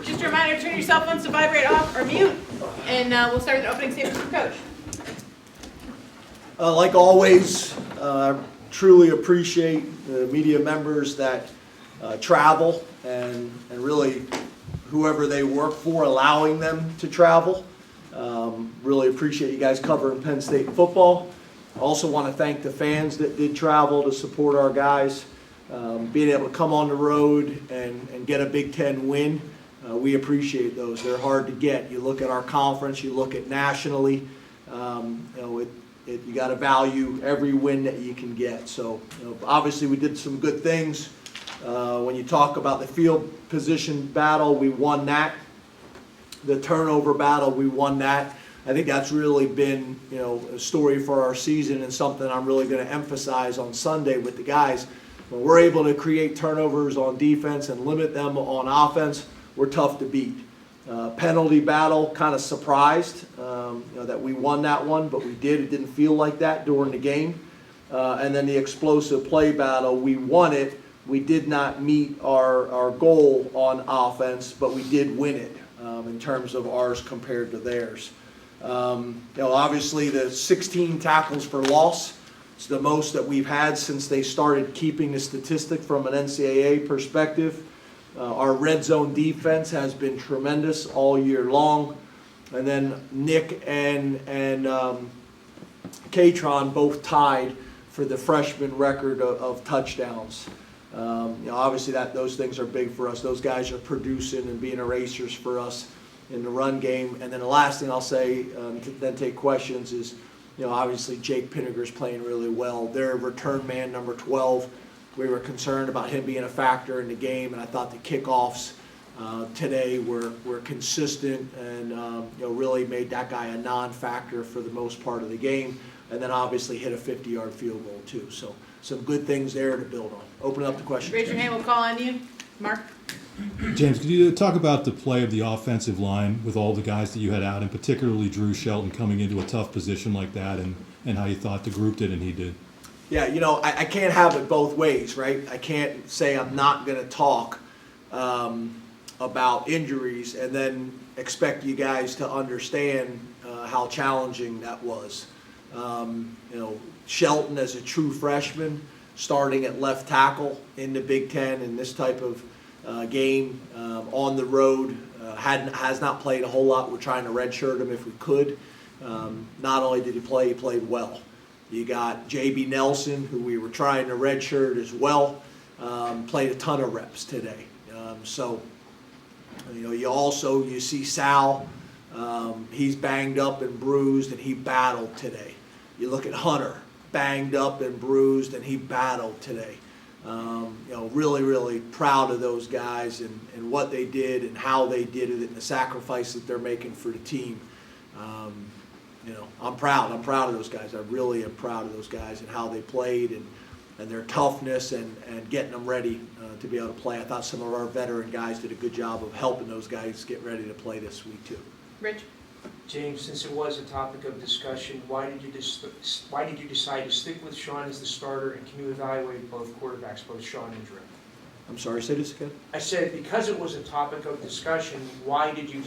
Just a reminder to turn your cell phones to vibrate off or mute, and we'll start with the opening statement from Coach. Like always, truly appreciate the media members that travel and really whoever they work for allowing them to travel. Really appreciate you guys covering Penn State football. I also want to thank the fans that did travel to support our guys. Being able to come on the road and get a Big Ten win, we appreciate those. They're hard to get. You look at our conference, you look at nationally, you got to value every win that you can get. So, obviously we did some good things. When you talk about the field position battle, we won that. The turnover battle, we won that. I think that's really been, a story for our season and something I'm really going to emphasize on Sunday with the guys. When we're able to create turnovers on defense and limit them on offense, we're tough to beat. Penalty battle, kind of surprised that we won that one, but we did. It didn't feel like that during the game. And then the explosive play battle, we won it. We did not meet our goal on offense, but we did win it in terms of ours compared to theirs. Obviously the 16 tackles for loss. It's the most that we've had since they started keeping the statistic from an NCAA perspective. Our red zone defense has been tremendous all year long. And then Nick and Katron both tied for the freshman record of touchdowns. Obviously those things are big for us. Those guys are producing and being erasers for us in the run game. And then the last thing I'll say, to then take questions, is obviously Jake Pinniger's playing really well. Their return man, number 12, we were concerned about him being a factor in the game, and I thought the kickoffs today were consistent and really made that guy a non-factor for the most part of the game, and then obviously hit a 50-yard field goal too. So some good things there to build on. Open up the questions. Raise your hand, we'll call on you. Mark? James, could you talk about the play of the offensive line with all the guys that you had out, and particularly Drew Shelton coming into a tough position like that, and how you thought the group did and he did? Yeah, I can't have it both ways, right? I can't say I'm not going to talk about injuries and then expect you guys to understand how challenging that was. Shelton as a true freshman, starting at left tackle in the Big Ten in this type of game on the road, has not played a whole lot. We're trying to redshirt him if we could. Not only did he played well. You got J.B. Nelson, who we were trying to redshirt as well, played a ton of reps today. You see Sal, he's banged up and bruised, and he battled today. You look at Hunter, banged up and bruised, and he battled today. Really, really proud of those guys and what they did and how they did it and the sacrifice that they're making for the team. I'm proud. I'm proud of those guys. I really am proud of those guys and how they played and their toughness and getting them ready to be able to play. I thought some of our veteran guys did a good job of helping those guys get ready to play this week too. Rich? James, since it was a topic of discussion, why did you decide to stick with Sean as the starter, and can you evaluate both quarterbacks, both Sean and Drew? I'm sorry, say this again? I said because it was a topic of discussion, why did you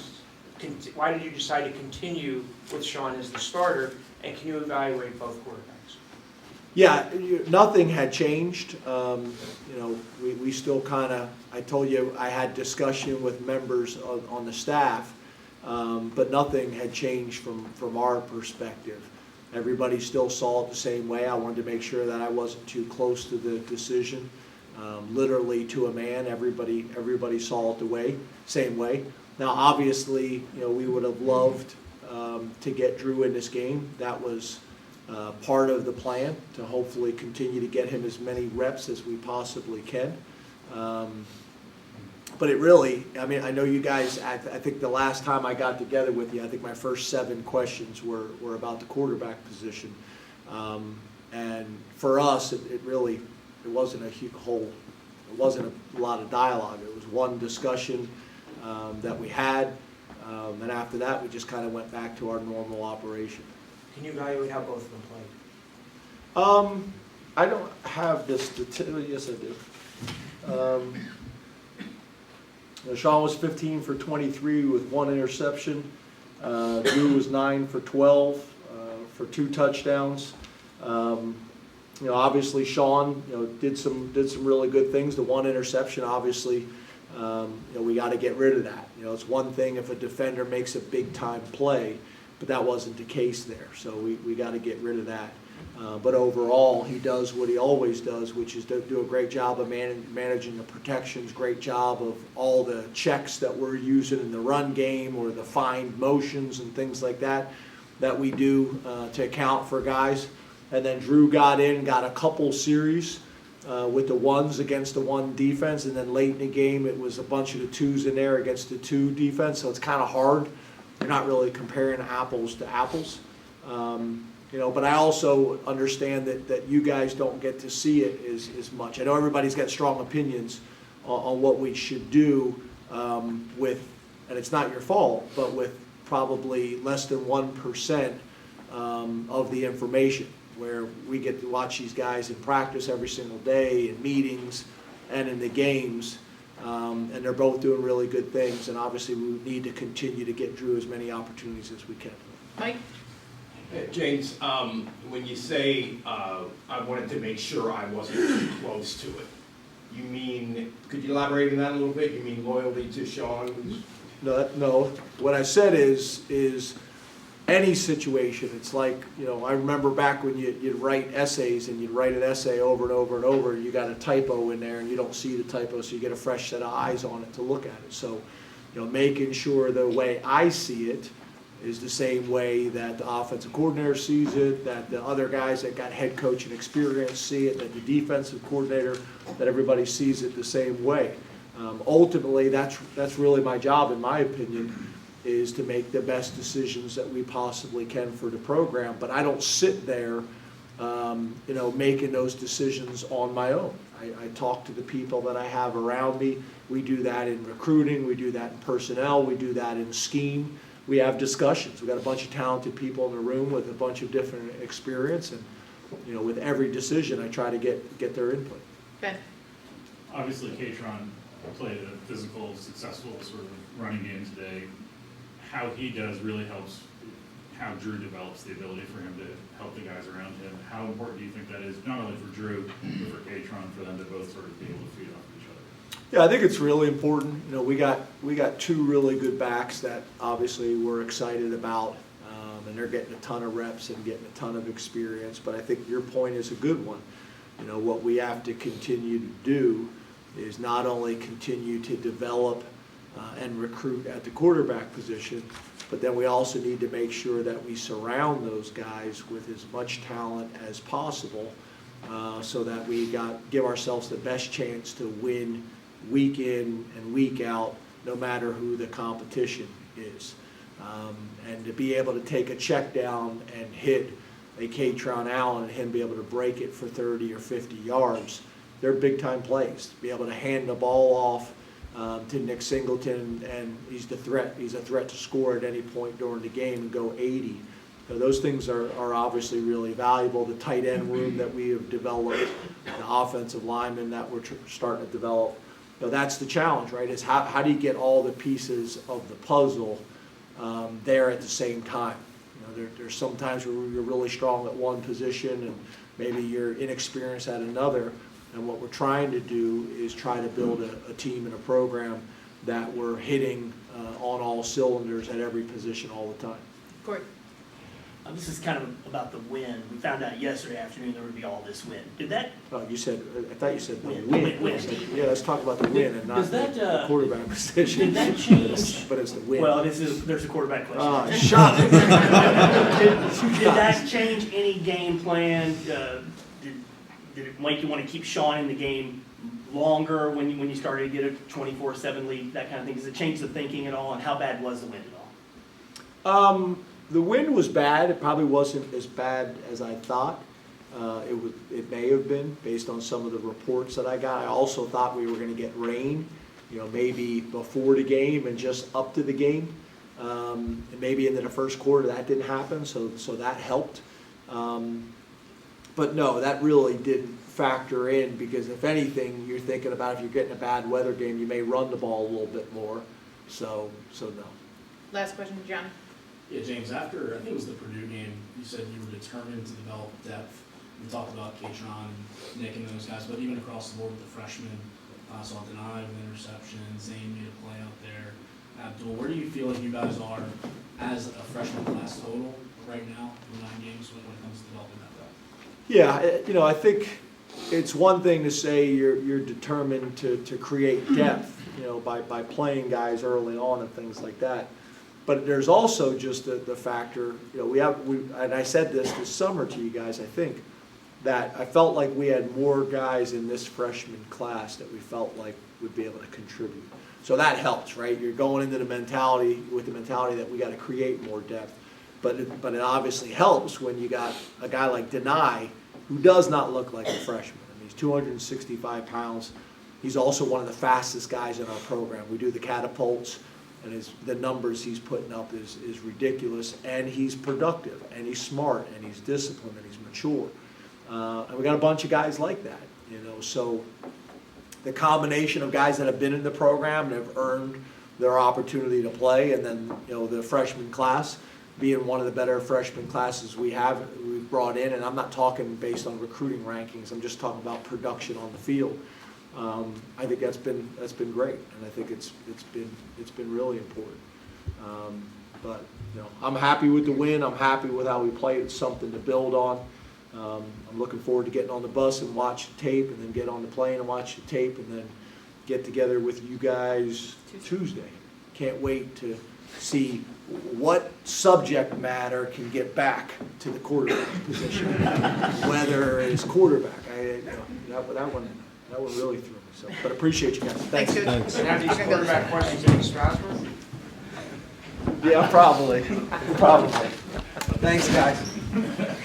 decide to continue with Sean as the starter, and can you evaluate both quarterbacks? Yeah, nothing had changed. We still kind of, I told you I had discussion with members on the staff, but nothing had changed from our perspective. Everybody still saw it the same way. I wanted to make sure that I wasn't too close to the decision. Literally to a man, everybody saw it the same way. Now, obviously, we would have loved to get Drew in this game. That was part of the plan, to hopefully continue to get him as many reps as we possibly can. But it really, I know you guys, I think the last time I got together with you, I think my first 7 questions were about the quarterback position. And for us, it wasn't it wasn't a lot of dialogue. It was one discussion that we had, and after that we just kind of went back to our normal operation. Can you evaluate how both of them played? I don't have this statistic. Yes, I do. Sean was 15 for 23 with 1 interception. Drew was 9 for 12 for 2 touchdowns. Obviously Sean, did some really good things. The 1 interception, obviously, we got to get rid of that. It's one thing if a defender makes a big time play, but that wasn't the case there. So we got to get rid of that. But overall, he does what he always does, which is to do a great job of managing the protections, great job of all the checks that we're using in the run game or the find motions and things like that we do to account for guys. And then Drew got a couple series with the 1s against the 1 defense, and then late in the game it was a bunch of the 2s in there against the 2 defense, so it's kind of hard. You're not really comparing apples to apples. But I also understand that you guys don't get to see it as much. I know everybody's got strong opinions on what we should do with, and it's not your fault, but with probably less than 1% of the information, where we get to watch these guys in practice every single day, in meetings and in the games, and they're both doing really good things, and obviously we need to continue to get Drew as many opportunities as we can. Mike? James, when you say I wanted to make sure I wasn't too close to it, you mean, could you elaborate on that a little bit? You mean loyalty to Sean? No. What I said is any situation. It's like, I remember back when you'd write essays and you'd write an essay over and over and over, you got a typo in there and you don't see the typo, so you get a fresh set of eyes on it to look at it. So, making sure the way I see it is the same way that the offensive coordinator sees it, that the other guys that got head coaching experience see it, that the defensive coordinator, that everybody sees it the same way. Ultimately, that's really my job, in my opinion, is to make the best decisions that we possibly can for the program. But I don't sit there, making those decisions on my own. I talk to the people that I have around me. We do that in recruiting. We do that in personnel. We do that in scheme. We have discussions. We've got a bunch of talented people in the room with a bunch of different experience, and with every decision I try to get their input. Ben? Obviously, Katron played a physical, successful sort of running game today. How he does really helps how Drew develops the ability for him to help the guys around him. How important do you think that is, not only for Drew, but for Katron, for them to both sort of be able to feed off each other? Yeah, I think it's really important. We got 2 really good backs that obviously we're excited about, and they're getting a ton of reps and getting a ton of experience. But I think your point is a good one. What we have to continue to do is not only continue to develop and recruit at the quarterback position, but then we also need to make sure that we surround those guys with as much talent as possible, so that we give ourselves the best chance to win week in and week out, no matter who the competition is. And to be able to take a check down and hit a Katron Allen and him be able to break it for 30 or 50 yards, they're big time plays. To be able to hand the ball off to Nick Singleton, and he's a threat to score at any point during the game and go 80. So those things are obviously really valuable. The tight end room that we have developed, the offensive linemen that we're starting to develop, that's the challenge, right? Is how do you get all the pieces of the puzzle there at the same time? There's sometimes where you're really strong at one position and maybe you're inexperienced at another. And what we're trying to do is try to build a team and a program that we're hitting on all cylinders at every position all the time. Corey? This is kind of about the win. We found out yesterday afternoon there would be all this win. Did that? Oh, I thought you said the Win. win. Yeah, let's talk about the win and not Does that, the quarterback position. Did that change? But it's the win. Well, there's a quarterback question. Shocking. Did that change any game plan? Did it make you want to keep Sean in the game longer when you started to get a 24/7 lead, that kind of thing? Does it change the thinking at all, and how bad was the win at all? The win was bad. It probably wasn't as bad as I thought. It may have been based on some of the reports that I got. I also thought we were going to get rain, maybe before the game and just up to the game. And maybe into the first quarter that didn't happen, so that helped. But no, that really didn't factor in, because if anything, you're thinking about if you're getting a bad weather game, you may run the ball a little bit more. So no. Last question, Johnny. Yeah, James, after, I think it was the Purdue game, you said you were determined to develop depth. We talked about Katron and Nick and those guys, but even across the board with the freshmen, saw Denai with interception, Zane made a play out there. Abdul, where do you feel like you guys are as a freshman class total right now in 9 games when it comes to developing that depth? Yeah, I think it's one thing to say you're determined to create depth, by playing guys early on and things like that. But there's also just the factor, and I said this summer to you guys, I think, that I felt like we had more guys in this freshman class that we felt like would be able to contribute. So that helps, right? You're going into the mentality that we got to create more depth. But it obviously helps when you got a guy like Denai, who does not look like a freshman. I mean, he's 265 pounds. He's also one of the fastest guys in our program. We do the catapults, and the numbers he's putting up is ridiculous. And he's productive, and he's smart, and he's disciplined, and he's mature. And we got a bunch of guys like that, So the combination of guys that have been in the program and have earned their opportunity to play, and then the freshman class being one of the better freshman classes we've brought in, and I'm not talking based on recruiting rankings. I'm just talking about production on the field. I think that's been great, and I think it's been really important. But I'm happy with the win. I'm happy with how we played. It's something to build on. I'm looking forward to getting on the bus and watch the tape, and then get on the plane and watch the tape, and then get together with you guys Tuesday. Can't wait to see what subject matter can get back to the quarterback position, whether it's quarterback. That one really threw me. So, but appreciate you guys. Thanks, Coach. Thanks. And have these quarterback questions in Strasburg? Yeah, probably. Thanks, guys.